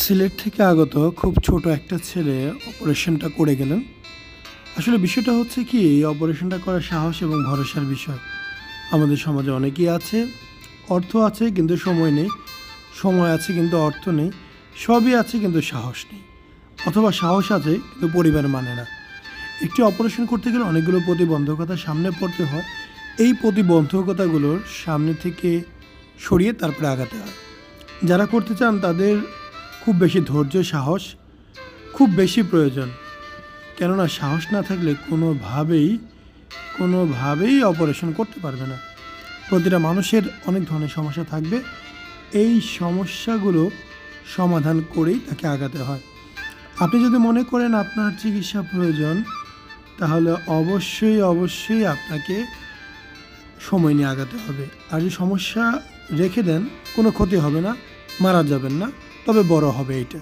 সিলেট থেকে আগত খুব ছোট একটা ছেলে অপারেশনটা করে গেলেন। আসলে বিষয়টা হচ্ছে কি, এই অপারেশনটা করার সাহস এবং ভরসার বিষয়। আমাদের সমাজে অনেকেই আছে, অর্থ আছে কিন্তু সময় নেই, সময় আছে কিন্তু অর্থ নেই, সবই আছে কিন্তু সাহস নেই, অথবা সাহস আছে কিন্তু পরিবার মানে না। একটি অপারেশন করতে গেলে অনেকগুলো প্রতিবন্ধকতার সামনে পড়তে হয়। এই প্রতিবন্ধকতাগুলোর সামনে থেকে সরিয়ে তারপরে আগাতে হয়। যারা করতে চান তাদের খুব বেশি ধৈর্য, সাহস খুব বেশি প্রয়োজন। কেননা সাহস না থাকলে কোনোভাবেই অপারেশন করতে পারবে না। প্রতিটা মানুষের অনেক ধরনের সমস্যা থাকবে, এই সমস্যাগুলো সমাধান করেই তাকে আগাতে হয়। আপনি যদি মনে করেন আপনার চিকিৎসা প্রয়োজন, তাহলে অবশ্যই আপনাকে সময় নিয়ে আগাতে হবে। আর যদি সমস্যা রেখে দেন, কোনো ক্ষতি হবে না, মারা যাবেন না, তবে বড় হবে এইটা।